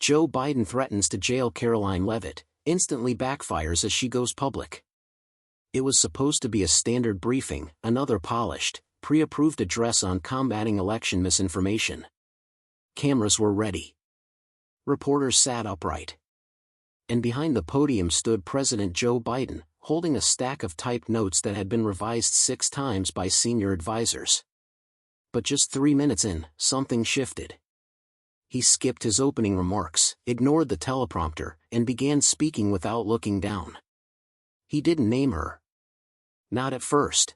Joe Biden threatens to jail Karoline Leavitt, instantly backfires as she goes public. It was supposed to be a standard briefing, another polished, pre-approved address on combating election misinformation. Cameras were ready. Reporters sat upright. And behind the podium stood President Joe Biden, holding a stack of typed notes that had been revised 6 times by senior advisors. But just 3 minutes in, something shifted. He skipped his opening remarks, ignored the teleprompter, and began speaking without looking down. He didn't name her. Not at first.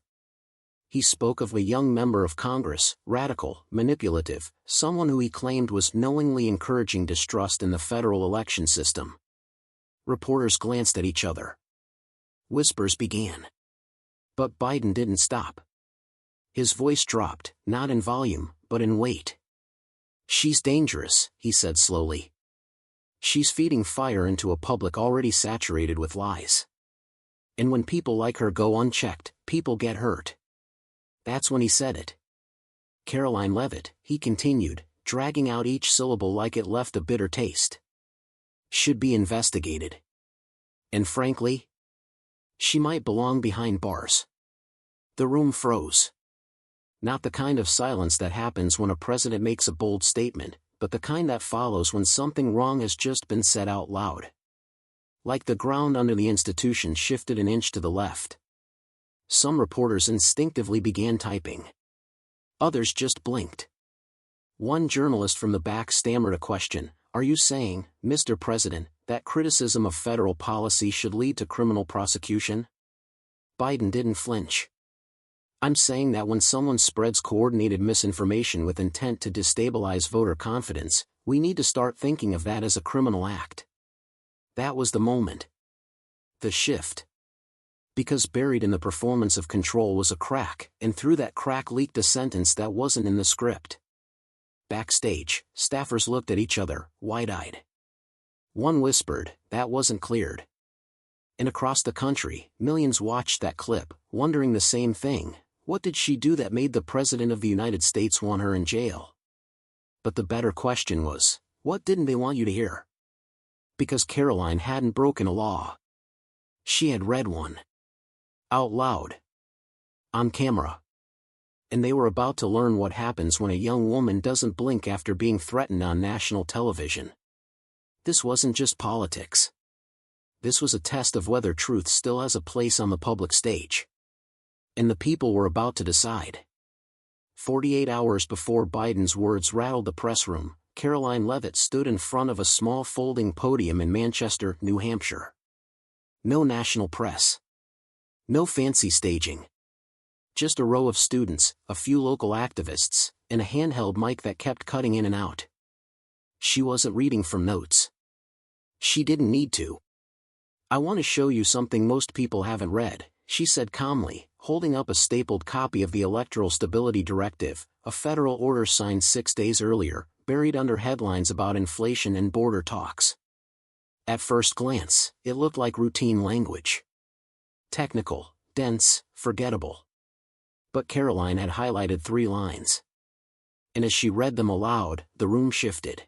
He spoke of a young member of Congress, radical, manipulative, someone who he claimed was knowingly encouraging distrust in the federal election system. Reporters glanced at each other. Whispers began. But Biden didn't stop. His voice dropped, not in volume, but in weight. "She's dangerous," he said slowly. "She's feeding fire into a public already saturated with lies. And when people like her go unchecked, people get hurt." That's when he said it. "Karoline Leavitt," he continued, dragging out each syllable like it left a bitter taste, "should be investigated. And frankly, she might belong behind bars." The room froze. Not the kind of silence that happens when a president makes a bold statement, but the kind that follows when something wrong has just been said out loud. Like the ground under the institution shifted an inch to the left. Some reporters instinctively began typing. Others just blinked. One journalist from the back stammered a question: "Are you saying, Mr. President, that criticism of federal policy should lead to criminal prosecution?" Biden didn't flinch. "I'm saying that when someone spreads coordinated misinformation with intent to destabilize voter confidence, we need to start thinking of that as a criminal act." That was the moment. The shift. Because buried in the performance of control was a crack, and through that crack leaked a sentence that wasn't in the script. Backstage, staffers looked at each other, wide-eyed. One whispered, "That wasn't cleared." And across the country, millions watched that clip, wondering the same thing: what did she do that made the President of the United States want her in jail? But the better question was, what didn't they want you to hear? Because Karoline hadn't broken a law. She had read one. Out loud. On camera. And they were about to learn what happens when a young woman doesn't blink after being threatened on national television. This wasn't just politics. This was a test of whether truth still has a place on the public stage. And the people were about to decide. 48 hours before Biden's words rattled the press room, Karoline Leavitt stood in front of a small folding podium in Manchester, New Hampshire. No national press. No fancy staging. Just a row of students, a few local activists, and a handheld mic that kept cutting in and out. She wasn't reading from notes. She didn't need to. "I want to show you something most people haven't read," she said calmly, holding up a stapled copy of the Electoral Stability Directive, a federal order signed 6 days earlier, buried under headlines about inflation and border talks. At first glance, it looked like routine language. Technical, dense, forgettable. But Karoline had highlighted 3 lines. And as she read them aloud, the room shifted.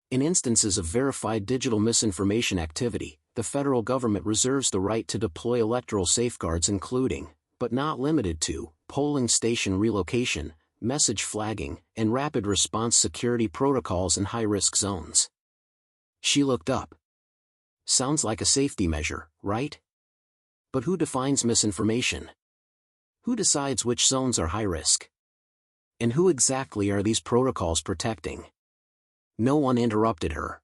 In instances of verified digital misinformation activity, the federal government reserves the right to deploy electoral safeguards including, but not limited to, polling station relocation, message flagging, and rapid response security protocols in high-risk zones. She looked up. Sounds like a safety measure, right? But who defines misinformation? Who decides which zones are high risk? And who exactly are these protocols protecting? No one interrupted her.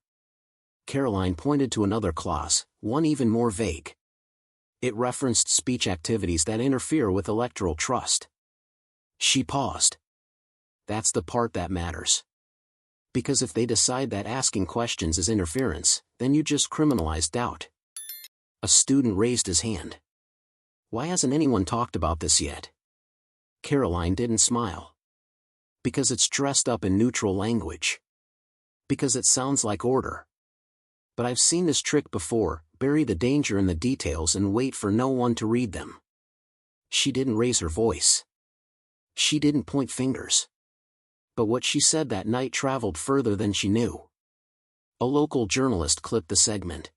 Karoline pointed to another clause, one even more vague. It referenced speech activities that interfere with electoral trust. She paused. That's the part that matters. Because if they decide that asking questions is interference, then you just criminalize doubt. A student raised his hand. "Why hasn't anyone talked about this yet?" Karoline didn't smile. "Because it's dressed up in neutral language. Because it sounds like order. But I've seen this trick before: bury the danger in the details and wait for no one to read them." She didn't raise her voice. She didn't point fingers. But what she said that night traveled further than she knew. A local journalist clipped the segment.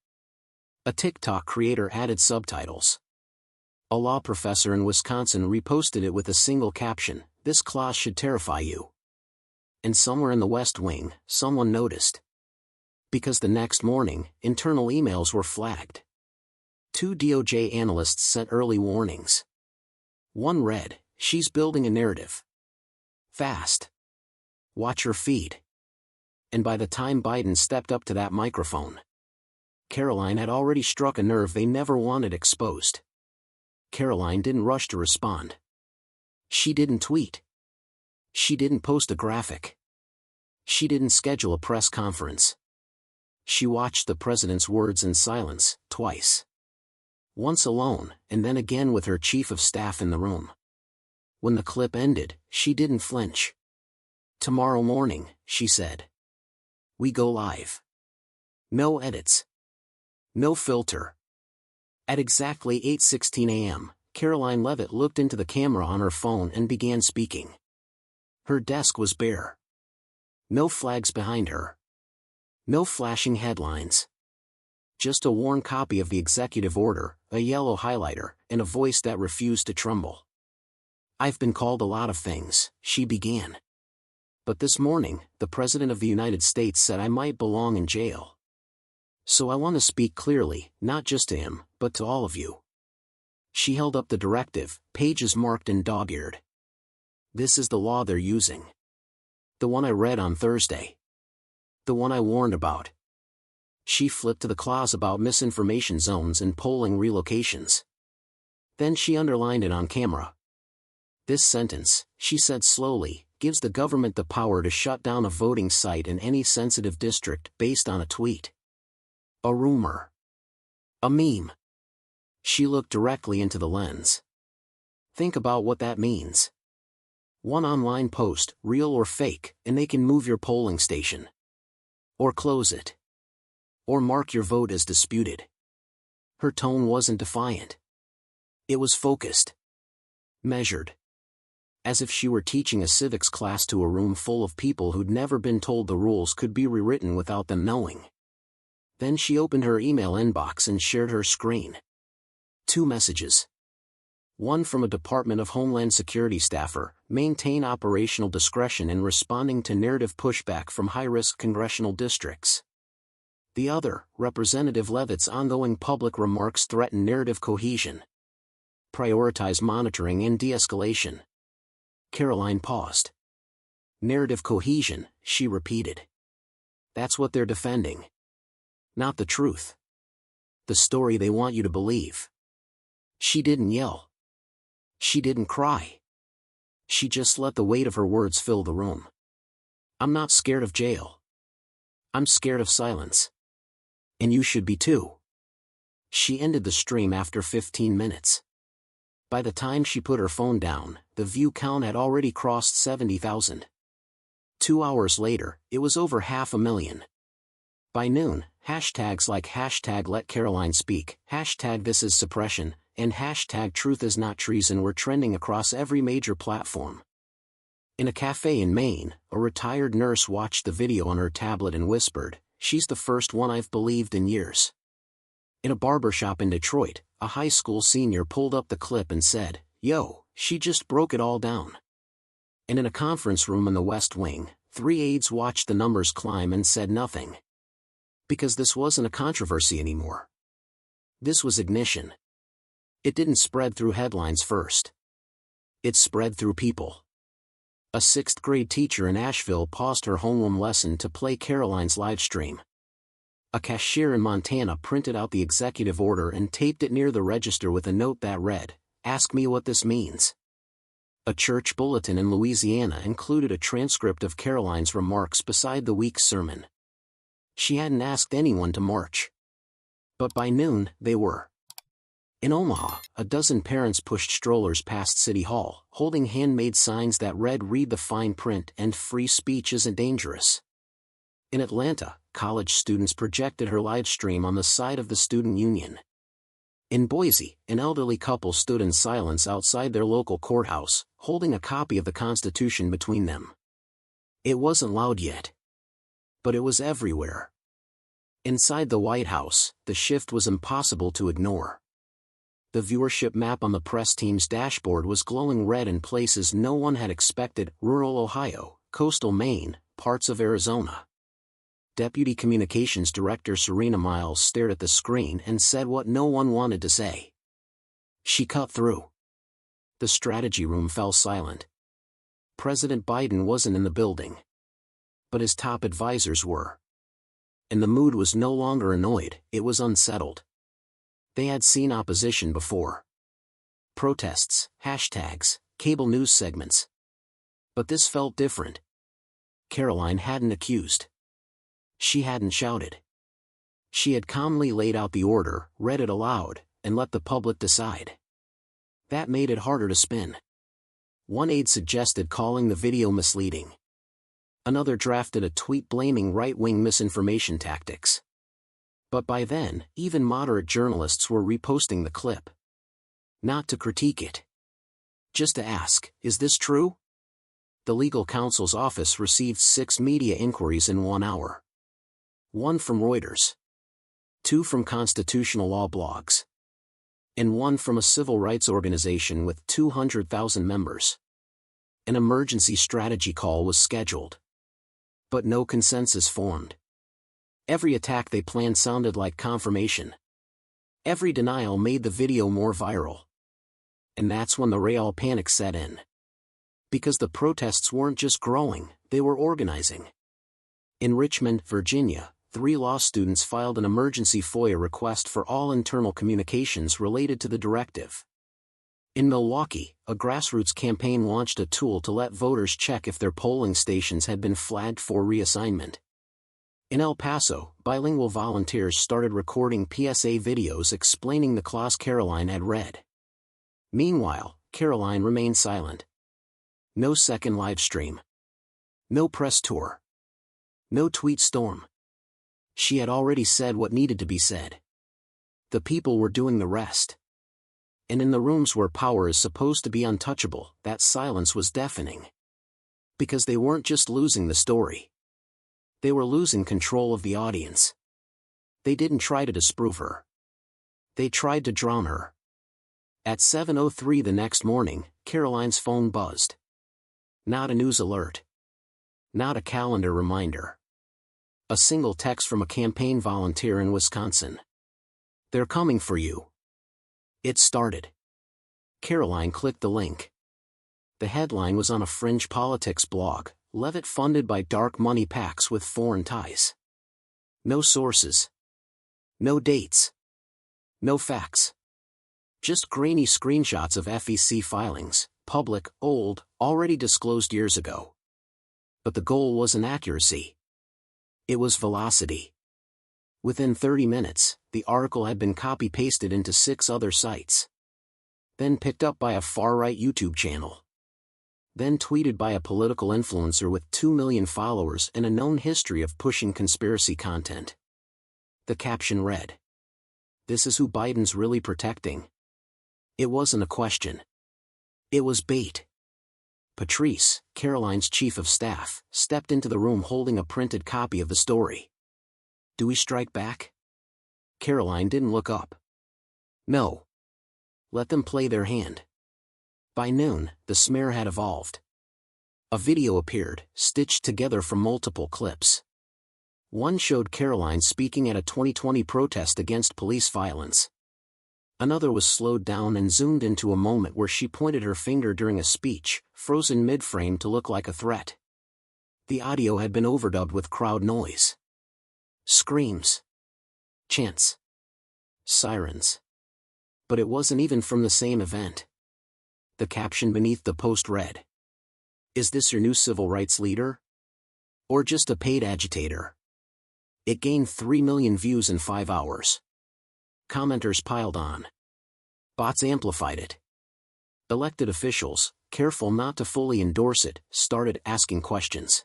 A TikTok creator added subtitles. A law professor in Wisconsin reposted it with a single caption, "This clause should terrify you." And somewhere in the West Wing, someone noticed. Because the next morning, internal emails were flagged. 2 DOJ analysts sent early warnings. One read, "She's building a narrative. Fast. Watch her feed." And by the time Biden stepped up to that microphone, Karoline had already struck a nerve they never wanted exposed. Karoline didn't rush to respond. She didn't tweet. She didn't post a graphic. She didn't schedule a press conference. She watched the president's words in silence, twice. Once alone, and then again with her chief of staff in the room. When the clip ended, she didn't flinch. "Tomorrow morning," she said. "We go live. No edits. No filter." At exactly 8:16 a.m., Karoline Leavitt looked into the camera on her phone and began speaking. Her desk was bare. No flags behind her. No flashing headlines. Just a worn copy of the executive order, a yellow highlighter, and a voice that refused to tremble. "I've been called a lot of things," she began. "But this morning, the President of the United States said I might belong in jail. So I want to speak clearly, not just to him, but to all of you." She held up the directive, pages marked in dog-eared. "This is the law they're using. The one I read on Thursday. The one I warned about." She flipped to the clause about misinformation zones and polling relocations. Then she underlined it on camera. "This sentence," she said slowly, "gives the government the power to shut down a voting site in any sensitive district based on a tweet. A rumor. A meme." She looked directly into the lens. Think about what that means. One online post, real or fake, and they can move your polling station. Or close it. Or mark your vote as disputed. Her tone wasn't defiant. It was focused. Measured. As if she were teaching a civics class to a room full of people who'd never been told the rules could be rewritten without them knowing. Then she opened her email inbox and shared her screen. 2 messages. One from a Department of Homeland Security staffer, "Maintain operational discretion in responding to narrative pushback from high-risk congressional districts." The other, Representative Leavitt's ongoing public remarks threaten narrative cohesion. "Prioritize monitoring and de-escalation." Karoline paused. "Narrative cohesion," she repeated. "That's what they're defending. Not the truth. The story they want you to believe." She didn't yell. She didn't cry. She just let the weight of her words fill the room. "I'm not scared of jail. I'm scared of silence. And you should be too." She ended the stream after 15 minutes. By the time she put her phone down, the view count had already crossed 70,000. 2 hours later, it was over 500,000. By noon, hashtags like #LetKaroline_Speak, #ThisIsSuppression, and #TruthIsNotTreason were trending across every major platform. In a cafe in Maine, a retired nurse watched the video on her tablet and whispered, "She's the first one I've believed in years." In a barbershop in Detroit, a high school senior pulled up the clip and said, "Yo, she just broke it all down." And in a conference room in the West Wing, 3 aides watched the numbers climb and said nothing. Because this wasn't a controversy anymore. This was ignition. It didn't spread through headlines first. It spread through people. A 6th-grade teacher in Asheville paused her homeroom lesson to play Karoline's live stream. A cashier in Montana printed out the executive order and taped it near the register with a note that read, "Ask me what this means." A church bulletin in Louisiana included a transcript of Karoline's remarks beside the week's sermon. She hadn't asked anyone to march. But by noon, they were. In Omaha, a dozen parents pushed strollers past City Hall, holding handmade signs that read, "Read the fine print and free speech isn't dangerous." In Atlanta, college students projected her live stream on the side of the student union. In Boise, an elderly couple stood in silence outside their local courthouse, holding a copy of the Constitution between them. It wasn't loud yet. But it was everywhere. Inside the White House, the shift was impossible to ignore. The viewership map on the press team's dashboard was glowing red in places no one had expected: rural Ohio, coastal Maine, parts of Arizona. Deputy Communications Director Serena Miles stared at the screen and said what no one wanted to say. She cut through. The strategy room fell silent. President Biden wasn't in the building. But his top advisors were. And the mood was no longer annoyed, it was unsettled. They had seen opposition before. Protests, hashtags, cable news segments. But this felt different. Karoline hadn't accused. She hadn't shouted. She had calmly laid out the order, read it aloud, and let the public decide. That made it harder to spin. One aide suggested calling the video misleading. Another drafted a tweet blaming right-wing misinformation tactics. But by then, even moderate journalists were reposting the clip. Not to critique it. Just to ask, is this true? The legal counsel's office received 6 media inquiries in 1 hour. 1 from Reuters. 2 from constitutional law blogs. And 1 from a civil rights organization with 200,000 members. An emergency strategy call was scheduled. But no consensus formed. Every attack they planned sounded like confirmation. Every denial made the video more viral. And that's when the real panic set in. Because the protests weren't just growing, they were organizing. In Richmond, Virginia, 3 law students filed an emergency FOIA request for all internal communications related to the directive. In Milwaukee, a grassroots campaign launched a tool to let voters check if their polling stations had been flagged for reassignment. In El Paso, bilingual volunteers started recording PSA videos explaining the clause Karoline had read. Meanwhile, Karoline remained silent. No second live stream. No press tour. No tweet storm. She had already said what needed to be said. The people were doing the rest. And in the rooms where power is supposed to be untouchable, that silence was deafening. Because they weren't just losing the story. They were losing control of the audience. They didn't try to disprove her. They tried to drown her. At 7:03 the next morning, Karoline's phone buzzed. Not a news alert. Not a calendar reminder. A single text from a campaign volunteer in Wisconsin. They're coming for you. It started. Karoline clicked the link. The headline was on a fringe politics blog, Leavitt funded by dark money PACs with foreign ties. No sources. No dates. No facts. Just grainy screenshots of FEC filings, public, old, already disclosed years ago. But the goal wasn't accuracy. It was velocity. Within 30 minutes, the article had been copy-pasted into 6 other sites. Then picked up by a far-right YouTube channel. Then tweeted by a political influencer with 2 million followers and a known history of pushing conspiracy content. The caption read, "This is who Biden's really protecting." It wasn't a question. It was bait. Patrice, Karoline's chief of staff, stepped into the room holding a printed copy of the story. "Do we strike back?" Karoline didn't look up. "No. Let them play their hand." By noon, the smear had evolved. A video appeared, stitched together from multiple clips. One showed Karoline speaking at a 2020 protest against police violence. Another was slowed down and zoomed into a moment where she pointed her finger during a speech, frozen mid-frame to look like a threat. The audio had been overdubbed with crowd noise. Screams. Chants. Sirens. But it wasn't even from the same event. The caption beneath the post read, "Is this your new civil rights leader? Or just a paid agitator?" It gained 3 million views in 5 hours. Commenters piled on. Bots amplified it. Elected officials, careful not to fully endorse it, started asking questions.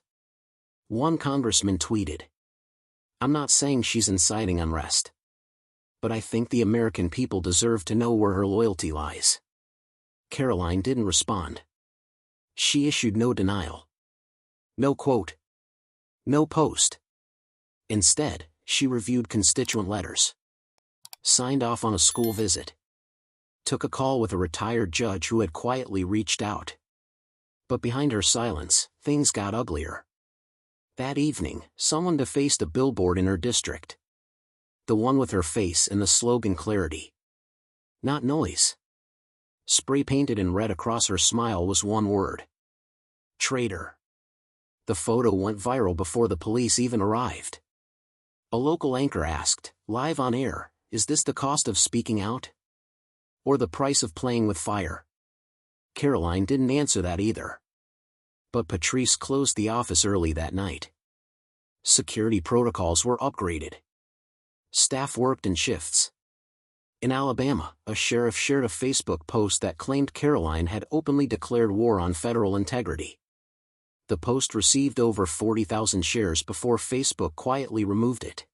One congressman tweeted, "I'm not saying she's inciting unrest. But I think the American people deserve to know where her loyalty lies." Karoline didn't respond. She issued no denial. No quote. No post. Instead, she reviewed constituent letters. Signed off on a school visit. Took a call with a retired judge who had quietly reached out. But behind her silence, things got uglier. That evening, someone defaced a billboard in her district. The one with her face and the slogan "Clarity, not noise." Spray painted in red across her smile was one word: traitor. The photo went viral before the police even arrived. A local anchor asked, live on air, "Is this the cost of speaking out? Or the price of playing with fire?" Karoline didn't answer that either. But Patrice closed the office early that night. Security protocols were upgraded. Staff worked in shifts. In Alabama, a sheriff shared a Facebook post that claimed Karoline had openly declared war on federal integrity. The post received over 40,000 shares before Facebook quietly removed it.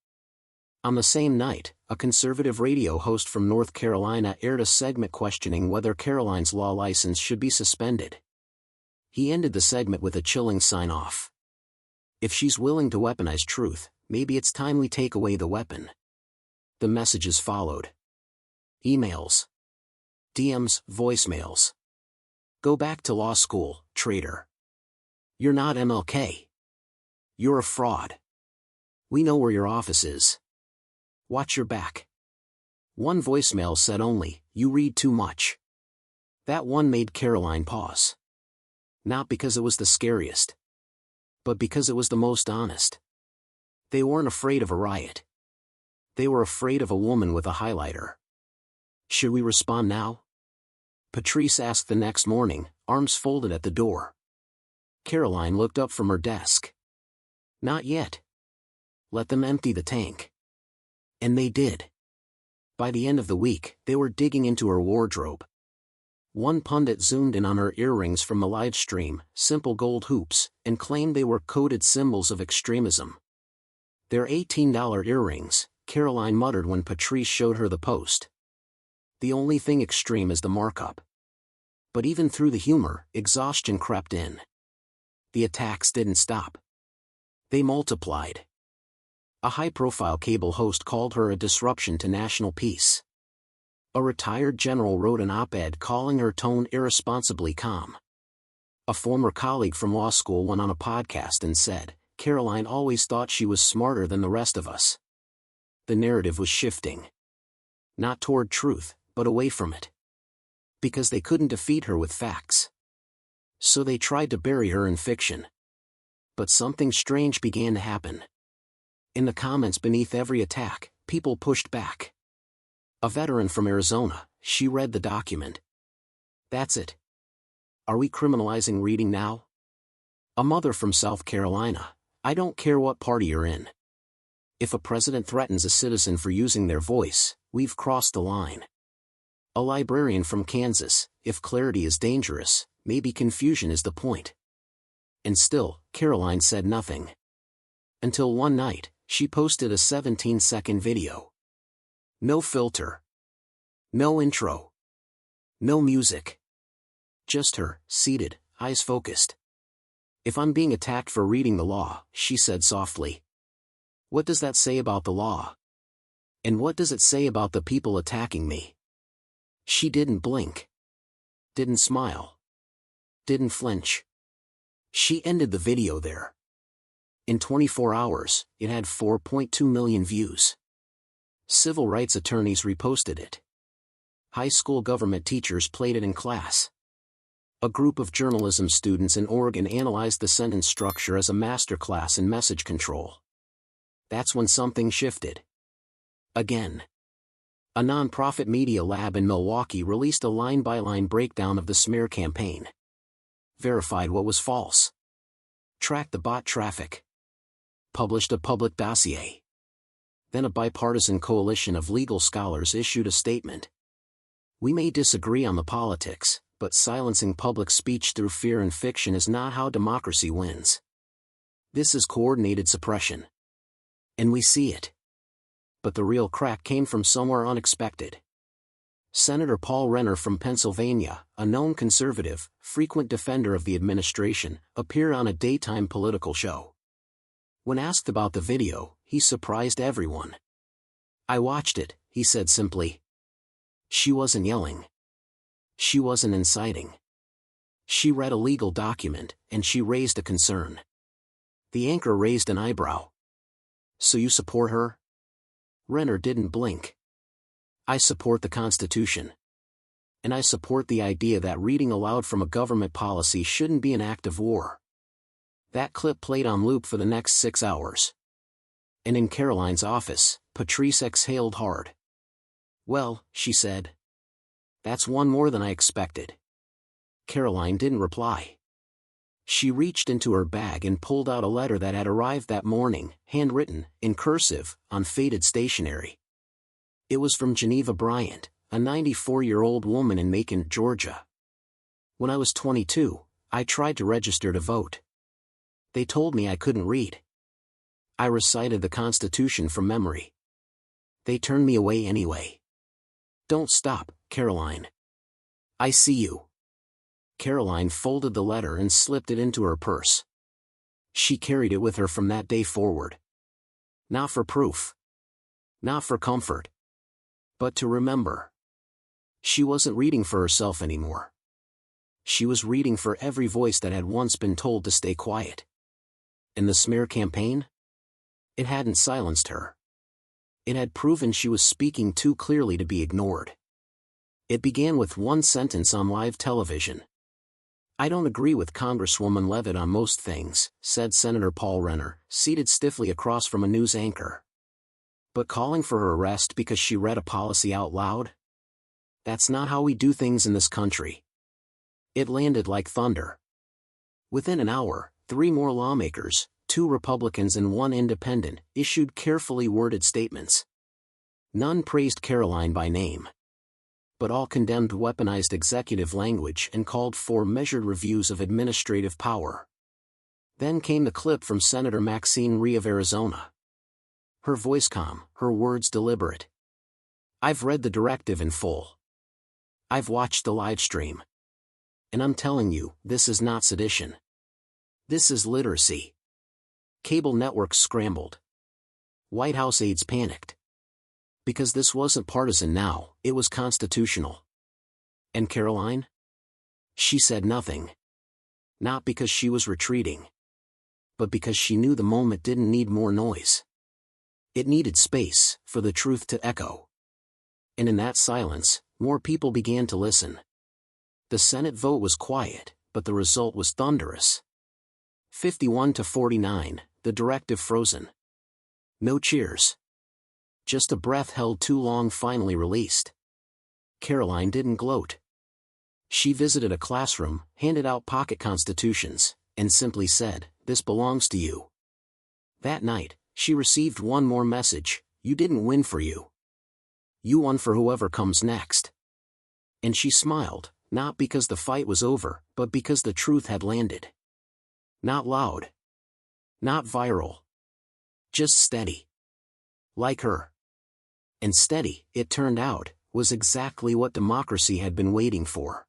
On the same night, a conservative radio host from North Carolina aired a segment questioning whether Karoline's law license should be suspended. He ended the segment with a chilling sign-off. "If she's willing to weaponize truth, maybe it's time we take away the weapon." The messages followed. Emails. DMs, voicemails. "Go back to law school, traitor. You're not MLK. You're a fraud. We know where your office is. Watch your back." One voicemail said only, "You read too much." That one made Karoline pause. Not because it was the scariest, but because it was the most honest. They weren't afraid of a riot. They were afraid of a woman with a highlighter. "Should we respond now?" Patrice asked the next morning, arms folded at the door. Karoline looked up from her desk. "Not yet. Let them empty the tank." And they did. By the end of the week, they were digging into her wardrobe. One pundit zoomed in on her earrings from the live stream, simple gold hoops, and claimed they were coded symbols of extremism. "They're $18 earrings," Karoline muttered when Patrice showed her the post. "The only thing extreme is the markup." But even through the humor, exhaustion crept in. The attacks didn't stop. They multiplied. A high-profile cable host called her a disruption to national peace. A retired general wrote an op-ed calling her tone irresponsibly calm. A former colleague from law school went on a podcast and said, "Karoline always thought she was smarter than the rest of us." The narrative was shifting. Not toward truth, but away from it. Because they couldn't defeat her with facts. So they tried to bury her in fiction. But something strange began to happen. In the comments beneath every attack, people pushed back. A veteran from Arizona, she read the document. "That's it. Are we criminalizing reading now?" A mother from South Carolina, "I don't care what party you're in. If a president threatens a citizen for using their voice, we've crossed the line." A librarian from Kansas, "If clarity is dangerous, maybe confusion is the point." And still, Karoline said nothing. Until one night, she posted a 17-second video. No filter. No intro. No music. Just her, seated, eyes focused. "If I'm being attacked for reading the law," she said softly, "what does that say about the law? And what does it say about the people attacking me?" She didn't blink. Didn't smile. Didn't flinch. She ended the video there. In 24 hours, it had 4.2 million views. Civil rights attorneys reposted it. High school government teachers played it in class. A group of journalism students in Oregon analyzed the sentence structure as a masterclass in message control. That's when something shifted. Again. A nonprofit media lab in Milwaukee released a line-by-line breakdown of the smear campaign. Verified what was false. Tracked the bot traffic. Published a public dossier. Then a bipartisan coalition of legal scholars issued a statement. "We may disagree on the politics, but silencing public speech through fear and fiction is not how democracy wins. This is coordinated suppression. And we see it." But the real crack came from somewhere unexpected. Senator Paul Renner from Pennsylvania, a known conservative, frequent defender of the administration, appeared on a daytime political show. When asked about the video, he surprised everyone. "I watched it," he said simply. She wasn't yelling. She wasn't inciting. She read a legal document, and she raised a concern. The anchor raised an eyebrow. "So you support her?" Renner didn't blink. "I support the Constitution. And I support the idea that reading aloud from a government policy shouldn't be an act of war." That clip played on loop for the next 6 hours. And in Karoline's office, Patrice exhaled hard. "Well," she said. "That's one more than I expected." Karoline didn't reply. She reached into her bag and pulled out a letter that had arrived that morning, handwritten, in cursive, on faded stationery. It was from Geneva Bryant, a 94-year-old woman in Macon, Georgia. "When I was 22, I tried to register to vote. They told me I couldn't read. I recited the Constitution from memory. They turned me away anyway. Don't stop, Karoline. I see you." Karoline folded the letter and slipped it into her purse. She carried it with her from that day forward. Not for proof. Not for comfort. But to remember. She wasn't reading for herself anymore. She was reading for every voice that had once been told to stay quiet. And the smear campaign? It hadn't silenced her. It had proven she was speaking too clearly to be ignored. It began with one sentence on live television. "I don't agree with Congresswoman Leavitt on most things," said Senator Paul Renner, seated stiffly across from a news anchor. "But calling for her arrest because she read a policy out loud? That's not how we do things in this country." It landed like thunder. Within an hour, 3 more lawmakers, 2 Republicans and 1 independent, issued carefully worded statements. None praised Karoline by name. But all condemned weaponized executive language and called for measured reviews of administrative power. Then came the clip from Senator Maxine Rhee of Arizona. Her voice calm, her words deliberate. "I've read the directive in full. I've watched the live stream. And I'm telling you, this is not sedition. This is literacy." Cable networks scrambled. White House aides panicked. Because this wasn't partisan now, it was constitutional. And Karoline? She said nothing. Not because she was retreating. But because she knew the moment didn't need more noise. It needed space, for the truth to echo. And in that silence, more people began to listen. The Senate vote was quiet, but the result was thunderous. 51-49, the directive frozen. No cheers. Just a breath held too long finally released. Karoline didn't gloat. She visited a classroom, handed out pocket constitutions, and simply said, "This belongs to you." That night, she received one more message: "You didn't win for you. You won for whoever comes next." And she smiled, not because the fight was over, but because the truth had landed. Not loud. Not viral. Just steady. Like her. And steady, it turned out, was exactly what democracy had been waiting for.